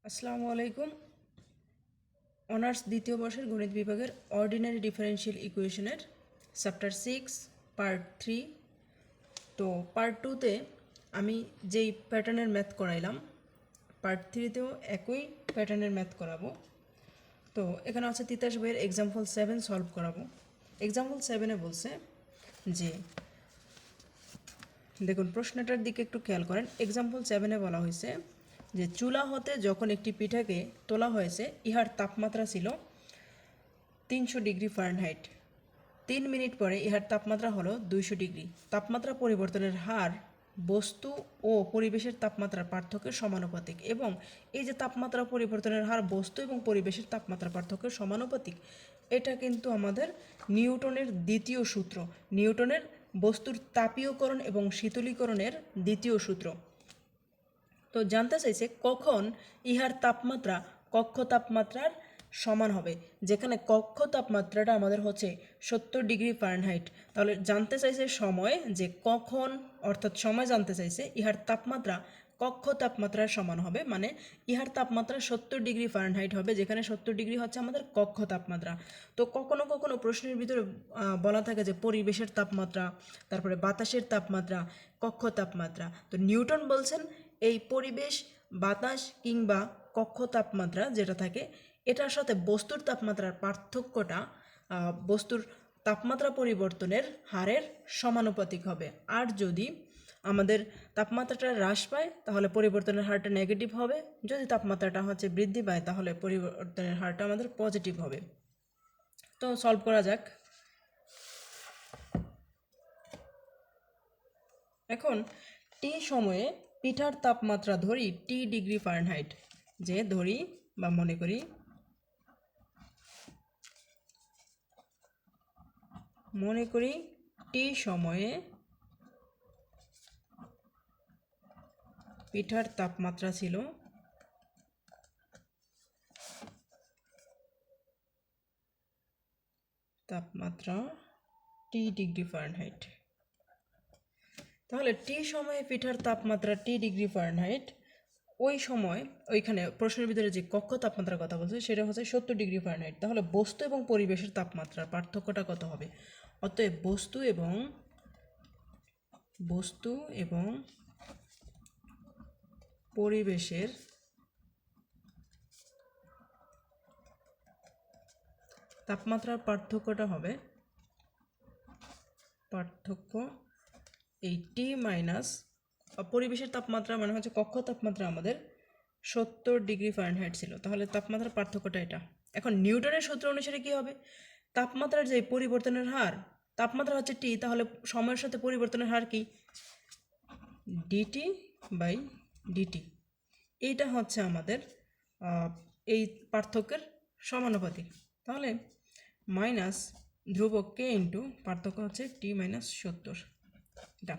আসসালামু আলাইকুম। অনার্স দ্বিতীয় বর্ষের গণিত বিভাগের অর্ডিনারি ডিফারেনশিয়াল ইকুয়েশনের চ্যাপ্টার 6 পার্ট 3। তো পার্ট 2তে আমি যেই প্যাটার্নের ম্যাথ করাইলাম পার্ট 3তেও একই প্যাটার্নের ম্যাথ করাবো। তো এখানে আছে তিতাস বইয়ের এক্সাম্পল 7 সলভ করাবো। এক্সাম্পল 7-এ বলছে যে, দেখুন প্রশ্নটার দিকে একটু খেয়াল করেন। এক্সাম্পল 7-এ বলা হয়েছে যে চুলা হতে যখন একটি পিঠাকে তোলা হয়েছে ইহার তাপমাত্রা ছিল 300 ডিগ্রি ফারেনহাইট। 3 মিনিট পরে ইহার তাপমাত্রা হলো 200 ডিগ্রি। তাপমাত্রা পরিবর্তনের হার বস্তু ও পরিবেশের তাপমাত্রার পার্থক্যের সমানুপাতিক। এবং এই যে তাপমাত্রা পরিবর্তনের হার বস্তু এবং পরিবেশের তাপমাত্রা পার্থক্যের সমানুপাতিক, এটা কিন্তু আমাদের নিউটনের দ্বিতীয় সূত্র, নিউটনের বস্তুর তাপীয়করণ এবং শীতলীকরণের দ্বিতীয় সূত্র। তো জানতে চাইছে কখন ইহার তাপমাত্রা কক্ষ তাপমাত্রার সমান হবে, যেখানে কক্ষ তাপমাত্রাটা আমাদের হচ্ছে 70 ডিগ্রি ফারেনহাইট। তাহলে জানতে চাইছে সময়, যে কখন, অর্থাৎ সময় জানতে চাইছে ইহার তাপমাত্রা কক্ষ তাপমাত্রার সমান হবে, মানে ইহার তাপমাত্রা 70 ডিগ্রি ফারেনহাইট হবে, যেখানে 70 ডিগ্রি হচ্ছে আমাদের কক্ষ তাপমাত্রা। তো কখনো কখনো প্রশ্নের ভিতরে বলা থাকে যে পরিবেশের তাপমাত্রা, তারপরে বাতাসের তাপমাত্রা, কক্ষ তাপমাত্রা। তো নিউটন বলছেন এই পরিবেশ, বাতাস কিংবা কক্ষ তাপমাত্রা যেটা থাকে এটার সাথে বস্তুর তাপমাত্রার পার্থক্যটা বস্তুর তাপমাত্রা পরিবর্তনের হারের সমানুপাতিক হবে। আর যদি আমাদের তাপমাত্রাটা হ্রাস পায় তাহলে পরিবর্তনের হারটা নেগেটিভ হবে, যদি তাপমাত্রাটা হচ্ছে বৃদ্ধি পায় তাহলে পরিবর্তনের হারটা আমাদের পজিটিভ হবে। তো সলভ করা যাক। এখন টি সময়ে পিঠার তাপমাত্রা ধরি টি ডিগ্রি ফারেনহাইট, যে ধরি বা মনে করি টি সময়ে পিঠার তাপমাত্রা ছিল টি ডিগ্রি ফারেনহাইট। তাহলে টি সময়ে পিঠার তাপমাত্রা টি ডিগ্রি ফারেনহাইট, ওই সময় ওইখানে প্রশ্নের ভিতরে যে কক্ষ তাপমাত্রার কথা বলছে সেটা হচ্ছে 70 ডিগ্রি ফারেনহাইট। তাহলে বস্তু এবং পরিবেশের তাপমাত্রার পার্থক্যটা কত হবে? অতএব বস্তু এবং পরিবেশের তাপমাত্রার পার্থক্যটা হবে এই টি মাইনাস পরিবেশের তাপমাত্রা মানে হচ্ছে কক্ষ তাপমাত্রা আমাদের 70 ডিগ্রি ফারেনহাইট ছিল, তাহলে তাপমাত্রার পার্থক্যটা এটা। এখন নিউটনের সূত্র অনুসারে কি হবে? তাপমাত্রার যে পরিবর্তনের হার, তাপমাত্রা হচ্ছে টি, তাহলে সময়ের সাথে পরিবর্তনের হার কি? Dt by dt. এইটা হচ্ছে আমাদের এই পার্থক্যের সমানুপাতিক। তাহলে মাইনাস ধ্রুবক কে ইন্টু পার্থক্য হচ্ছে টি মাইনাস 70, এটা।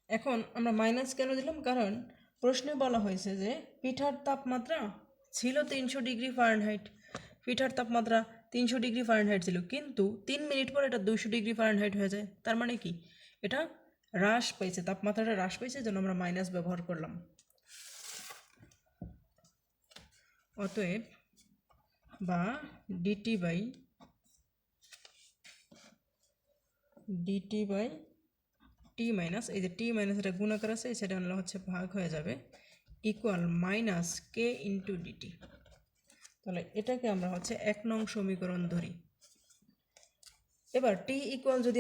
এখন আমরা মাইনাস কেন দিলাম? কারণ প্রশ্নে বলা হয়েছে যে পিঠার তাপমাত্রা ছিল 300 ডিগ্রি ফারেনহাইট। পিঠার তাপমাত্রা 300 ডিগ্রি ফারেনহাইট ছিল, কিন্তু 3 মিনিট পর এটা 200 ডিগ্রি ফারেনহাইট হয়ে যায়। তার মানে কি? এটা হ্রাস পাইছে, তাপমাত্রাটা হ্রাস পাইছে, জন্য আমরা মাইনাস ব্যবহার করলাম। অতএব বা ডিটি বাই টি মাইনাস, এই যে টি মাইনাস এটা গুণাকার আছে, সেটা হচ্ছে ভাগ হয়ে যাবে, equal minus k into DT. তাহলে এটাকে আমরা হচ্ছে 1 নং সমীকরণ ধরি। এবার টি ইকুয়াল যদি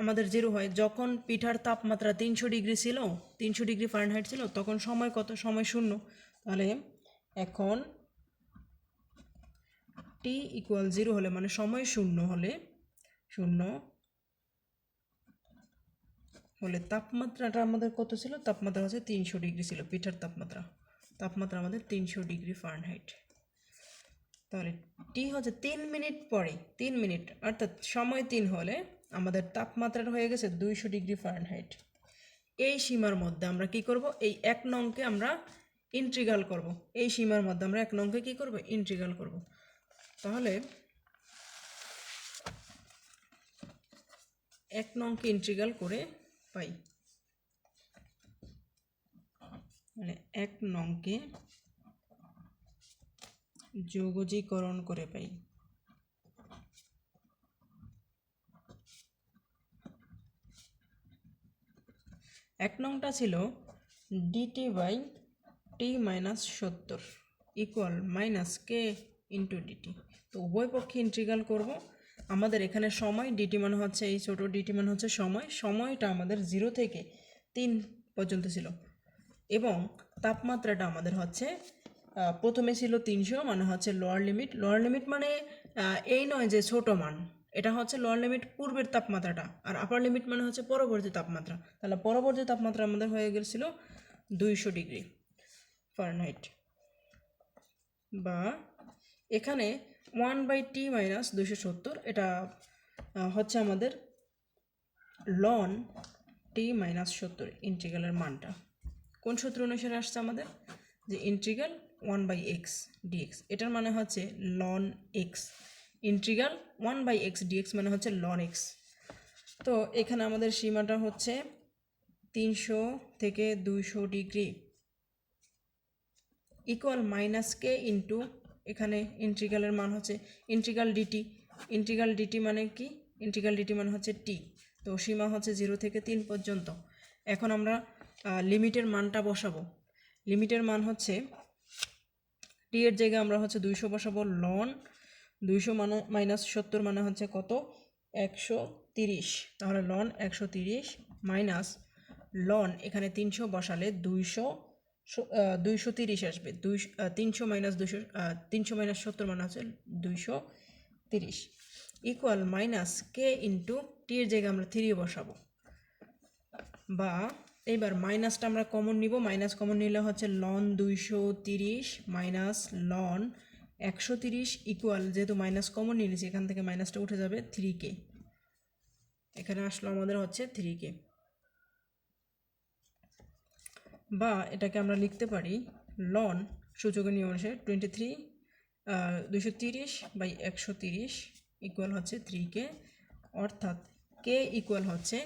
আমাদের 0 হয়, যখন পিঠার তাপমাত্রা 300 ডিগ্রি ছিল, 300 ডিগ্রি ফারেনহাইট ছিল, তখন সময় কত? সময় 0। তাহলে এখন টি ইকুয়াল 0 হলে, মানে সময় 0 হলে তাপমাত্রাটা আমাদের কত ছিল? তাপমাত্রা হচ্ছে 300 ডিগ্রি ছিল, পিঠার তাপমাত্রা আমাদের 300 ডিগ্রি ফারেনহাইট। তাহলে টি হচ্ছে 3 মিনিট পরে, 3 মিনিট অর্থাৎ সময় 3 হলে আমাদের তাপমাত্রাটা হয়ে গেছে 200 ডিগ্রি ফারেনহাইট। এই সীমার মধ্যে আমরা কি করব? এই 1 নংকে আমরা ইন্টিগ্রাল করব। এই সীমার মধ্যে আমরা 1 নংকে কি করব? ইন্টিগ্রাল করব। তাহলে 1 নংকে ইন্টিগ্রাল করে পাই মানে 1 নংকে যোগজীকরণ করে পাই। এক নংটা ছিল dt by t minus 70 equal minus k into dt. তো উভয় পক্ষে ইন্টিগ্রাল করব। আমাদের এখানে সময় ডিটি মানে হচ্ছে এই ছোটো ডিটি মানে হচ্ছে সময়টা আমাদের 0 থেকে 3 পর্যন্ত ছিল এবং তাপমাত্রাটা আমাদের হচ্ছে প্রথমে ছিল 300 মানে হচ্ছে লোয়ার লিমিট মানে এই নয় যে ছোট মান, এটা হচ্ছে লোয়ার লিমিট পূর্বের তাপমাত্রাটা, আর আপার লিমিট মানে হচ্ছে পরবর্তী তাপমাত্রা। তাহলে পরবর্তী তাপমাত্রা আমাদের হয়ে গেছিল 200 ডিগ্রি ফারেনহাইট, বা এখানে 1/t মাইনাস 270 এটা হচ্ছে আমাদের লন টি মাইনাস 70 ইন্টিগ্রালের মানটা। কোন সূত্র অনুসারে আসছে আমাদের, যে ইন্টিগ্রাল 1/x dx, এটার মানে হচ্ছে loan x. Integral 1/x dx মানে হচ্ছে লন এক্স। তো এখানে আমাদের সীমাটা হচ্ছে 300 থেকে 200 degree equal minus k into, এখানে ইন্টিগ্রালের মান হচ্ছে ইন্টিগ্রাল ডিটি মানে কি, ইন্টিগ্রাল ডিটি মানে হচ্ছে টি। তো সীমা হচ্ছে 0 থেকে 3 পর্যন্ত। এখন আমরা লিমিটের মানটা বসাবো। লিমিটের মান হচ্ছে টি এর জায়গায় আমরা হচ্ছে 200 বসাবো। লন 200 মানে মাইনাস 70 মানে হচ্ছে কত, 130। তাহলে লন 130 মাইনাস লন এখানে 300 বসালে 230 আসবে। 300 মাইনাস 200, 300 মাইনাস 70 মানে হচ্ছে 230 equal minus k into T এর জায়গায় আমরা 3 বসাবো, বা এইবার মাইনাসটা আমরা কমন নিব। মাইনাস কমন নিলে হচ্ছে লন 230 মাইনাস লন 130 ইকুয়াল, যেহেতু মাইনাস কমন নিয়ে নিয়েছি এখান থেকে মাইনাসটা উঠে যাবে 3k, এখানে আসলো আমাদের হচ্ছে 3k। বা এটাকে আমরা লিখতে পারি লন সূচকের নিয়ম অনুসারে 230/130 ইকুয়াল হচ্ছে 3k, অর্থাৎ কে ইকুয়াল হচ্ছে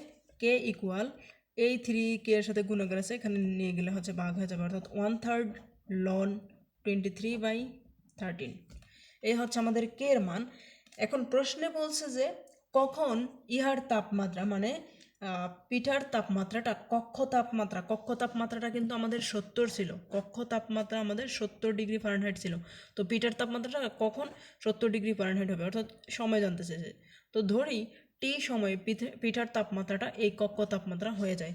এই 3k এর সাথে গুণাকার আছে, এখানে নিয়ে গেলে হচ্ছে ভাগ হয়ে যাবে, অর্থাৎ 1/3 লন 23/13। এই হচ্ছে আমাদের কে এর মান। এখন প্রশ্নে বলছে যে কখন ইহার তাপমাত্রা মানে পিঠার তাপমাত্রাটা কক্ষ তাপমাত্রাটা কিন্তু আমাদের 70 ছিল। কক্ষ তাপমাত্রা আমাদের 70 ডিগ্রি ফারেনহাইট ছিল। তো পিঠার তাপমাত্রাটা কখন 70 ডিগ্রি ফারেনহাইট হবে, অর্থাৎ সময় জানতে চেয়েছে। তো ধরি টি সময়ে পিঠার তাপমাত্রাটা এই কক্ষ তাপমাত্রা হয়ে যায়।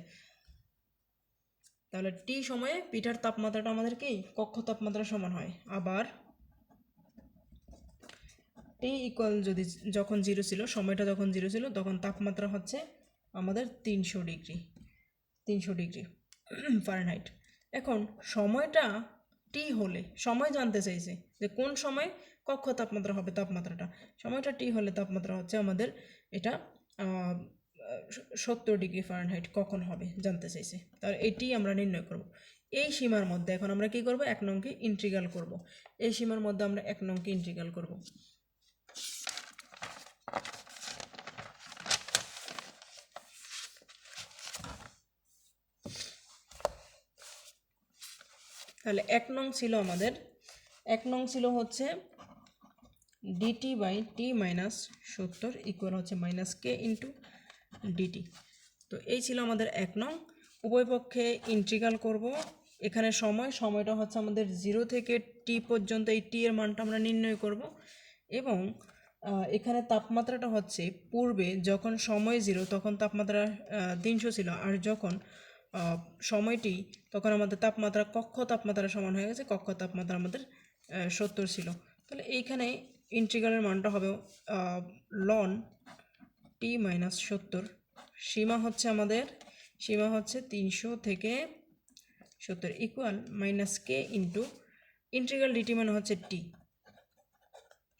তাহলে টি সময়ে পিঠার তাপমাত্রাটা আমাদের কি কক্ষ তাপমাত্রা সমান হয়। আবার টি ইকুয়াল যখন 0 ছিল, সময়টা যখন 0 ছিল, তখন তাপমাত্রা হচ্ছে আমাদের 300 ডিগ্রি ফারেনহাইট। এখন সময়টা টি হলে, সময় জানতে চাইছে যে কোন সময় কক্ষ তাপমাত্রা হবে, সময়টা টি হলে তাপমাত্রা হচ্ছে আমাদের এটা 70 ডিগ্রি ফারেনহাইট কখন হবে জানতে চাইছে। তাহলে এটি আমরা নির্ণয় করব। এই সীমার মধ্যে এখন আমরা কি করব, 1 নংকে ইন্টিগ্রাল করব। এই সীমার মধ্যে আমরা 1 নংকে ইন্টিগ্রাল করব। তাহলে 1 নং ছিল হচ্ছে dt by t minus 70 equal হচ্ছে মাইনাস কে ইন্টু ডিটি। তো এই ছিল আমাদের 1 নং। উভয় পক্ষে ইন্টিগ্রাল করব। এখানে সময়টা হচ্ছে আমাদের 0 থেকে টি পর্যন্ত, এই টি এর মানটা আমরা নির্ণয় করব। এবং এখানে তাপমাত্রাটা হচ্ছে পূর্বে যখন সময় 0 তখন তাপমাত্রা 300 ছিল, আর যখন সময়টি তখন আমাদের তাপমাত্রা কক্ষ তাপমাত্রা সমান হয়ে গেছে, কক্ষ তাপমাত্রা আমাদের 70 ছিল। তাহলে এইখানে ইন্টিগ্রালের মানটা হবে লন টি মাইনাস 70। সীমা হচ্ছে 300 থেকে 70 equal minus k into integral DT মানে হচ্ছে টি,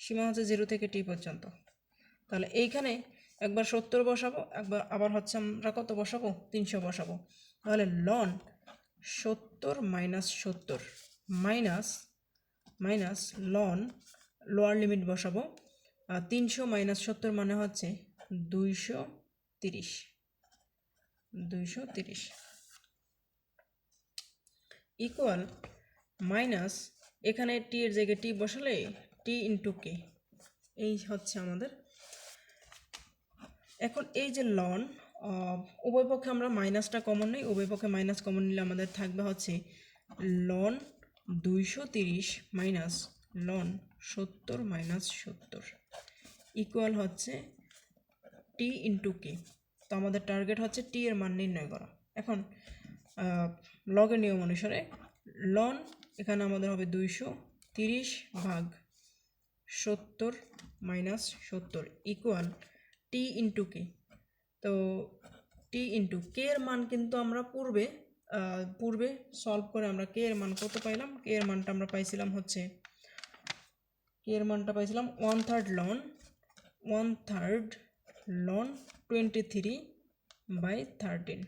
সীমা হচ্ছে 0 থেকে টি পর্যন্ত। তাহলে এইখানে একবার 70 বসাবো, আবার হচ্ছে আমরা কত বসাবো, 300 বসাবো। তাহলে ln 70 minus 70 minus ln lower limit বসাবো, 300 মাইনাস 70 মানে হচ্ছে 230 ইকুয়াল মাইনাস এখানে টি এর জায়গায় টি বসালে টি ইন্টু কে, এই হচ্ছে আমাদের। এখন এই যে লন, উভয় পক্ষে আমরা মাইনাসটা কমন নিই, উভয় পক্ষে মাইনাস কমন নিলে আমাদের থাকবে হচ্ছে ln 230 minus ln 70 minus 70 equal হচ্ছে টি ইন্টু কে। তো আমাদের টার্গেট হচ্ছে টি এর মান নির্ণয় করা। এখন লগের নিয়ম অনুসারে লন এখানে আমাদের হবে 230 ভাগ 70 মাইনাস 70 ইকুয়াল টি ইন্টু কে। তো টি ইন্টু কে এর মান কিন্তু আমরা পূর্বে সলভ করে আমরা কে এর মান কত পাইলাম, কে এর মানটা আমরা পাইছিলাম হচ্ছে কে এর মানটা পাইছিলাম 1/3 লন 23/13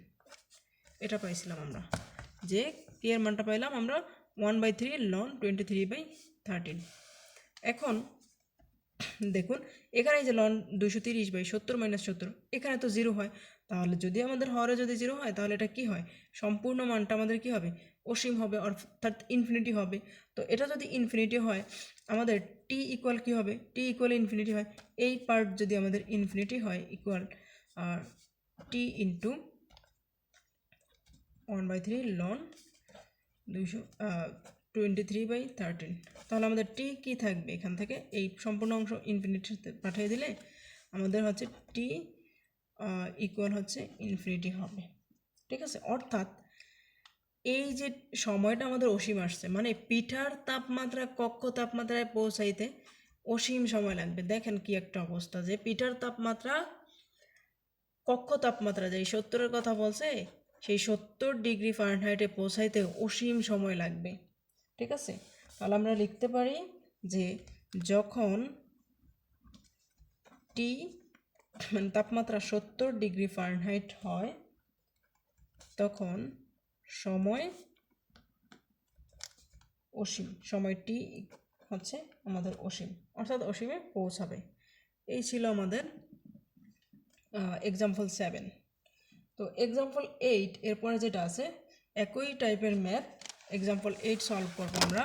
এটা পাইছিলাম আমরা, যে কে এর মানটা পাইলাম আমরা 1/3 লন 23/13। এখন দেখুন এখানে যে লন 230/70 মাইনাস 70 এখানে তো 0 হয়, তাহলে যদি আমাদের হরে যদি 0 হয় তাহলে এটা কি হয়, সম্পূর্ণ মানটা আমাদের কি হবে, অসীম হবে, অর্থাৎ ইনফিনিটি হবে। তো এটা যদি ইনফিনিটি হয় আমাদের টি ইকুয়াল কি হবে, টি ইকুয়াল ইনফিনিটি হয়, এই পার্ট যদি আমাদের ইনফিনিটি হয় ইকুয়াল টি ইন্টু 1/3 লন 223/13। তাহলে আমাদের টি কি থাকবে, এখান থেকে এই সম্পূর্ণ অংশ ইনফিনিটিতে পাঠিয়ে দিলে আমাদের হচ্ছে টি ইকুয়াল হচ্ছে ইনফিনিটি হবে। ঠিক আছে, অর্থাৎ এই যে সময়টা আমাদের অসীম আসছে, মানে পিঠার তাপমাত্রা কক্ষ তাপমাত্রায় পৌঁছাইতে অসীম সময় লাগবে। দেখেন কি একটা অবস্থা, যে পিঠার তাপমাত্রা কক্ষ তাপমাত্রা যেই 70-এর কথা বলছে সেই 70 ডিগ্রি ফারেনহাইটে পৌঁছাইতে অসীম সময় লাগবে। ঠিক আছে, তাহলে আমরা লিখতে পারি যে যখন টি মানে তাপমাত্রা 70 ডিগ্রি ফারেনহাইট হয় তখন সময় অসীম, সময় টি হচ্ছে আমাদের অসীম, অর্থাৎ অসীমে পৌঁছাবে। এই ছিল আমাদের এক্সাম্পল 7। তো এক্সাম্পল 8 এরপরে যেটা আছে একই টাইপের ম্যাথ, এক্সাম্পল 8 সলভ করবো আমরা।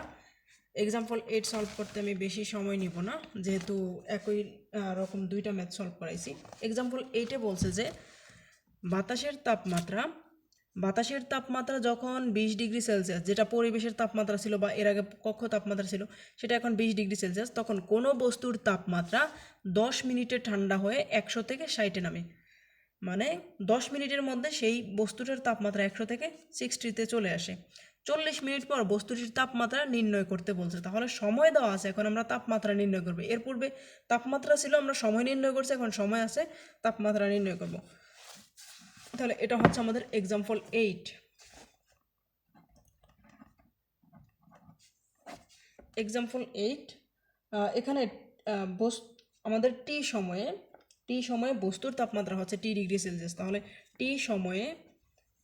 এক্সাম্পল 8 সলভ করতে আমি বেশি সময় নিব না, যেহেতু একই রকম দুইটা ম্যাথ সলভ করাইছি। এক্সাম্পল 8-এ বলছে যে বাতাসের তাপমাত্রা যখন 20 ডিগ্রি সেলসিয়াস, যেটা পরিবেশের তাপমাত্রা ছিল বা এর আগে কক্ষ তাপমাত্রা ছিল সেটা এখন 20 ডিগ্রি সেলসিয়াস, তখন কোনো বস্তুর তাপমাত্রা 10 মিনিটে ঠান্ডা হয়ে 100 থেকে 60-এ নামে। মানে 10 মিনিটের মধ্যে সেই বস্তুটার তাপমাত্রা 100 থেকে 60-তে চলে আসে। 40 মিনিট পর বস্তুটির তাপমাত্রা নির্ণয় করতে বলছে। তাহলে সময় দেওয়া আছে, এখন আমরা তাপমাত্রা নির্ণয় করব। এর পূর্বে তাপমাত্রা ছিল, আমরা সময় নির্ণয় করছি, এখন সময় আছে, তাপমাত্রা নির্ণয় করব। তাহলে এটা হচ্ছে আমাদের এক্সাম্পল 8। এক্সাম্পল 8 এখানে আমাদের টি সময়ে বস্তুর তাপমাত্রা হচ্ছে টি ডিগ্রি সেলসিয়াস। তাহলে টি সময়ে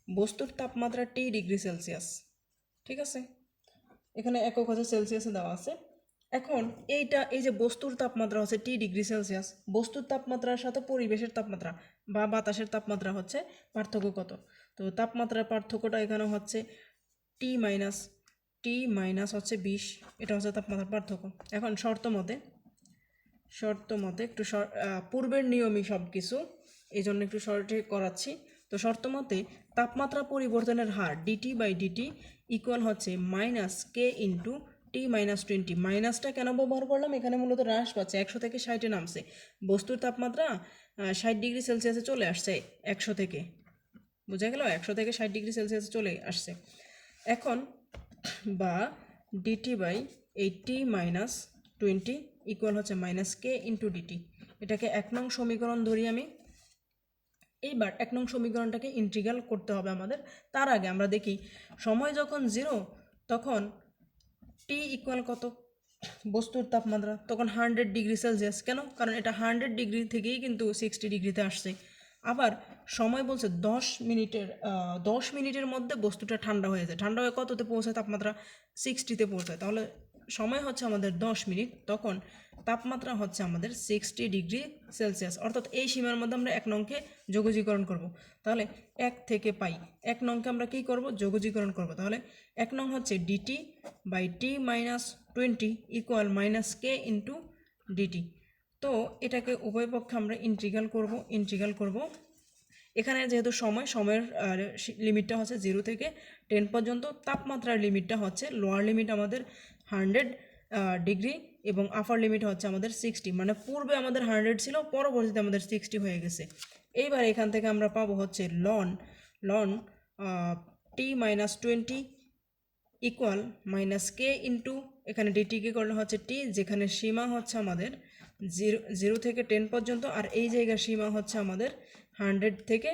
বস্তুর তাপমাত্রা টি ডিগ্রি সেলসিয়াস। ঠিক আছে, এখানে একক হচ্ছে সেলসিয়াসে দেওয়া আছে। এখন এই যে বস্তুর তাপমাত্রা হচ্ছে টি ডিগ্রি সেলসিয়াস, বস্তুর তাপমাত্রার সাথে পরিবেশের তাপমাত্রা বা বাতাসের তাপমাত্রা হচ্ছে পার্থক্য কত। তো তাপমাত্রার পার্থক্যটা এখানে হচ্ছে টি মাইনাস হচ্ছে 20, এটা হচ্ছে তাপমাত্রার পার্থক্য। এখন শর্ত মতে একটু পূর্বের নিয়মই সব কিছু, এই জন্য একটু শর্টে করাচ্ছি। তো শর্ত মতে তাপমাত্রা পরিবর্তনের হার ডিটি/ডিটি ইকুয়াল হচ্ছে minus k into T minus 20। মাইনাসটা কেন ব্যবহার করলাম, এখানে মূলত হ্রাস পাচ্ছে, 100 থেকে 60-এ নামছে, বস্তুর তাপমাত্রা 60 ডিগ্রি সেলসিয়াসে চলে আসছে 100 থেকে, বোঝা গেল, 100 থেকে 60 ডিগ্রি সেলসিয়াসে চলে আসছে। এখন বা ডিটি/টি মাইনাস 20 ইকুয়াল হচ্ছে মাইনাস কে ইন্টু ডিটি। এটাকে 1 নং সমীকরণ ধরি আমি। এইবার 1 নং সমীকরণটাকে ইন্টিগ্রাল করতে হবে আমাদের। তার আগে আমরা দেখি সময় যখন 0 তখন টি ইকুয়াল কত, বস্তুর তাপমাত্রা তখন 100 ডিগ্রি সেলসিয়াস। কেন, কারণ এটা 100 ডিগ্রি থেকেই কিন্তু 60 ডিগ্রিতে আসছে। আবার সময় বলছে 10 মিনিটের মধ্যে বস্তুটা ঠান্ডা হয়ে যায়, ঠান্ডা হয়ে কততে পৌঁছায়, তাপমাত্রা 60-তে পৌঁছায়। তাহলে সময় হচ্ছে আমাদের 10 মিনিট, তখন তাপমাত্রা হচ্ছে আমাদের 60 ডিগ্রি সেলসিয়াস। অর্থাৎ এই সীমার মধ্যে আমরা 1 নংকে যোগজীকরণ করব। তাহলে 1 থেকে পাই 1 নংকে আমরা কী করব, যোগজীকরণ করব। তাহলে 1 নং হচ্ছে dt by t minus 20 equal minus k into dt. তো এটাকে উভয় পক্ষে আমরা ইন্টিগ্রাল করব। এখানে যেহেতু সময়ের লিমিটটা হচ্ছে 0 থেকে 10 পর্যন্ত, তাপমাত্রার লিমিটটা হচ্ছে লোয়ার লিমিট আমাদের 100 ডিগ্রি এবং আপার লিমিট হচ্ছে আমাদের 60, মানে পূর্বে আমাদের 100 ছিল, পরবর্তীতে আমাদের 60 হয়ে গেছে। এইবার এখান থেকে আমরা পাবো হচ্ছে লন টি minus 20 equal minus k into, এখানে ডিটিকে করলে হচ্ছে টি, যেখানে সীমা হচ্ছে আমাদের 0 থেকে 10 পর্যন্ত, আর এই জায়গার সীমা হচ্ছে আমাদের 100 থেকে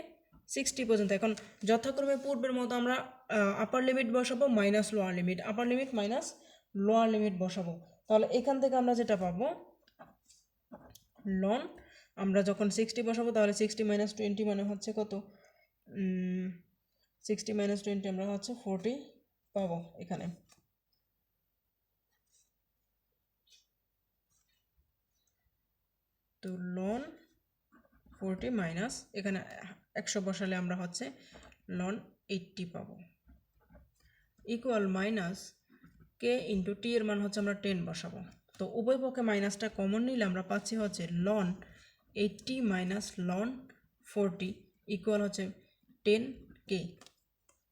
60 পর্যন্ত। এখন যথাক্রমে পূর্বের মতো আমরা আপার লিমিট বসাবো মাইনাস লোয়ার লিমিট, আপার লিমিট মাইনাস লোয়ার লিমিট বসাবো। তাহলে এখান থেকে আমরা যেটা পাবো লন, আমরা যখন 60 বসাবো তাহলে 60 মাইনাস 20 মানে হচ্ছে কত, 60 মাইনাস 20 আমরা হচ্ছে 40 পাবো এখানে। তো লন 40 মাইনাস এখানে 100 বসালে আমরা হচ্ছে লন 80 পাবো equal minus k into T এর মান হচ্ছে আমরা 10 বসাবো। তো উভয় পক্ষে মাইনাসটা কমন নিলে আমরা পাচ্ছি হচ্ছে লন 80 মাইনাস লন 40 ইকুয়াল হচ্ছে 10k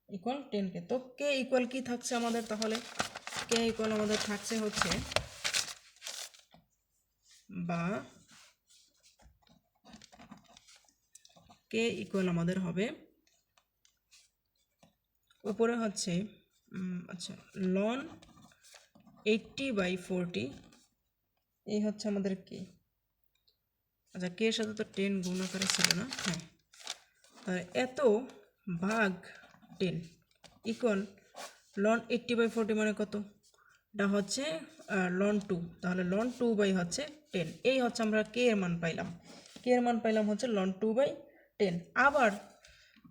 ইকুয়াল 10k। তো কে ইকুয়াল কি থাকছে আমাদের, তাহলে কে ইকুয়াল আমাদের থাকছে হচ্ছে, বা কে ইকুয়াল আমাদের হবে উপরে হচ্ছে আচ্ছা লন 80/40, এই হচ্ছে আমাদের কে। আচ্ছা কে এর সাথে তো 10 গুণ আকারে ছিল না, হ্যাঁ, তাহলে এত ভাগ 10 ইকুয়াল লন 80/40 মানে কত, এটা হচ্ছে লন 2, তাহলে লন 2 হচ্ছে 10। এই হচ্ছে আমরা কে এর মান পাইলাম, কে এর মান পাইলাম হচ্ছে লন 2/10।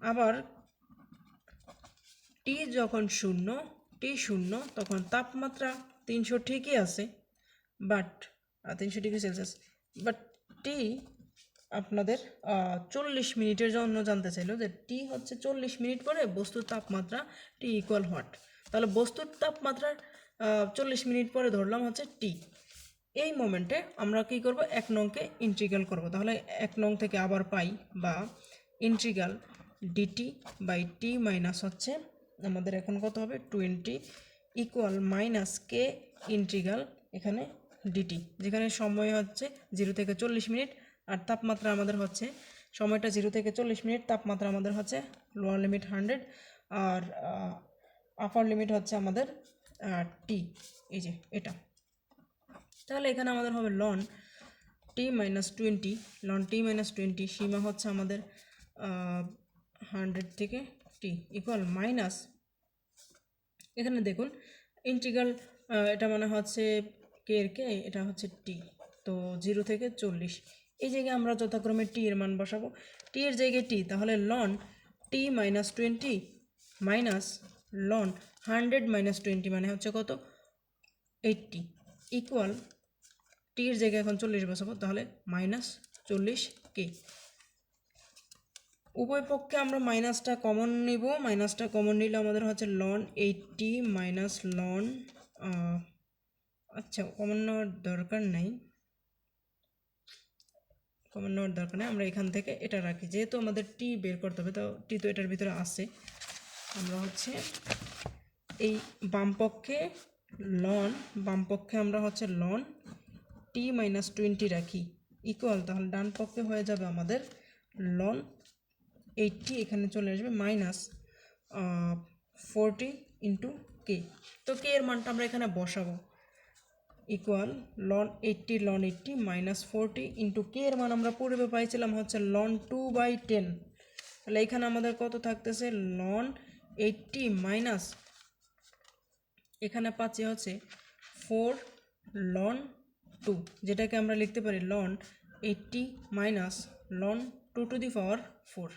আবার টি যখন টি শূন্য তখন তাপমাত্রা 300 ঠিকই আছে, বাট 300 ডিগ্রি সেলসিয়াস, বাট টি আপনাদের 40 মিনিটের জন্য জানতে চাইলো যে টি হচ্ছে 40 মিনিট পরে বস্তুর তাপমাত্রা টি ইকুয়াল হোয়াট। তাহলে বস্তুর তাপমাত্রার 40 মিনিট পরে ধরলাম হচ্ছে টি। এই মোমেন্টে আমরা কি করব, 1 নংকে ইন্টিগ্রাল করব। তাহলে 1 নং থেকে আবার পাই বা integral dt by t minus হচ্ছে আমাদের এখন কত হবে 20 ইকুয়াল মাইনাস কে ইন্টিগ্রাল এখানে ডিটি, যেখানে সময় হচ্ছে 0 থেকে 40 মিনিট আর তাপমাত্রা আমাদের হচ্ছে সময়টা 0 থেকে 40 মিনিট, তাপমাত্রা আমাদের হচ্ছে লোয়ার লিমিট 100 আর আপার লিমিট হচ্ছে আমাদের টি, এই যে এটা। তাহলে এখানে আমাদের হবে লন টি মাইনাস 20, লন টি মাইনাস 20 সীমা হচ্ছে আমাদের 100 থেকে টি ইকুয়াল মাইনাস, এখানে দেখুন ইন্টিগ্রাল এটা মানে হচ্ছে কে এর কে, এটা হচ্ছে টি, তো 0 থেকে 40, এই জায়গায় আমরা যথাক্রমে টি এর মান বসাবো, টি এর জায়গায় টি, তাহলে লন টি মাইনাস 20 মাইনাস লন 100 মাইনাস 20 মানে হচ্ছে কত 80 ইকুয়াল টি এর জায়গায় এখন 40 বসাবো, তাহলে মাইনাস 40k। উভয় পক্ষে আমরা মাইনাসটা কমন নিব, মাইনাসটা কমন নিলে আমাদের হচ্ছে লন 80 মাইনাস লন, আচ্ছা কমন নেওয়ার দরকার নাই, আমরা এখান থেকে এটা রাখি, যেহেতু আমাদের টি বের করতে হবে, তো টি তো এটার ভিতরে আছে, আমরা হচ্ছে এই বাম পক্ষে আমরা হচ্ছে লন টি মাইনাস 20 রাখি ইকুয়াল, তাহলে ডান পক্ষে হয়ে যাবে আমাদের লন 80, এখানে চলে আসবে মাইনাস 40 ইন্টু কে। তো কে এর মানটা আমরা এখানে বসাবো equal loan 80 minus 40 into k এর মান আমরা পূর্বে পাইছিলাম হচ্ছে লন 2/10, তাহলে এখানে আমাদের কত থাকতেছে লন 80 মাইনাস, এখানে পাচ্ছি হচ্ছে 4 লন 2, যেটাকে আমরা লিখতে পারি ln 80 minus ln 2 to the power 4,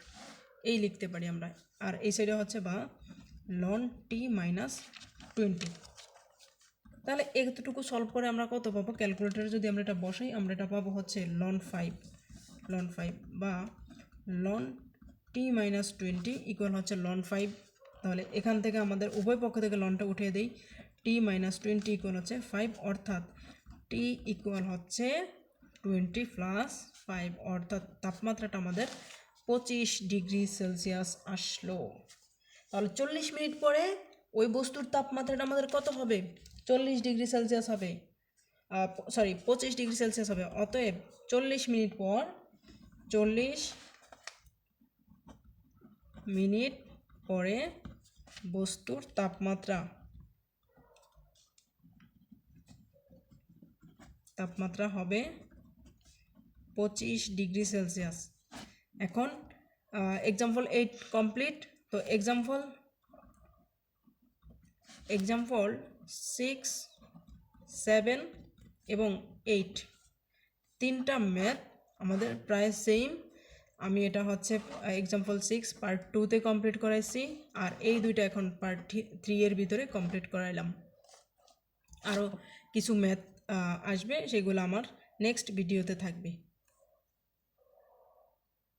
এই লিখতে পারি আমরা। আর এই সাইডে হচ্ছে বা লন টি মাইনাস 20। তাহলে এতটুকু সলভ করে আমরা কত পাবো? ক্যালকুলেটরে যদি আমরা এটা বসাই, আমরা এটা পাবো হচ্ছে লন 5 বা লন t-20 ইকুয়াল হচ্ছে লন 5। তাহলে এখান থেকে আমাদের উভয় পক্ষ থেকে লনটা উঠিয়ে দেই, t-20 ইকুয়াল হচ্ছে 5, অর্থাৎ t ইকুয়াল হচ্ছে 20 প্লাস 5, অর্থাৎ তাপমাত্রাটা আমাদের 25 ডিগ্রি সেলসিয়াস আসলো। তাহলে 40 মিনিট পরে ওই বস্তুর তাপমাত্রাটা আমাদের কত হবে? 40 ডিগ্রি সেলসিয়াস হবে, 25 ডিগ্রি সেলসিয়াস হবে। অতএব 40 মিনিট পর 40 মিনিট পরে বস্তুর তাপমাত্রা হবে 25 ডিগ্রি সেলসিয়াস। এখন এক্সাম্পল 8 কমপ্লিট। তো এক্সাম্পল 6, 7 এবং 8 তিনটা ম্যাথ আমাদের প্রায় সেম। আমি এটা হচ্ছে এক্সাম্পল 6 পার্ট 2তে কমপ্লিট করাইছি, আর এই দুইটা এখন পার্ট 3 এর ভিতরে কমপ্লিট করাইলাম। আরও কিছু ম্যাথ আসবে, সেগুলো আমার নেক্সট ভিডিওতে থাকবে।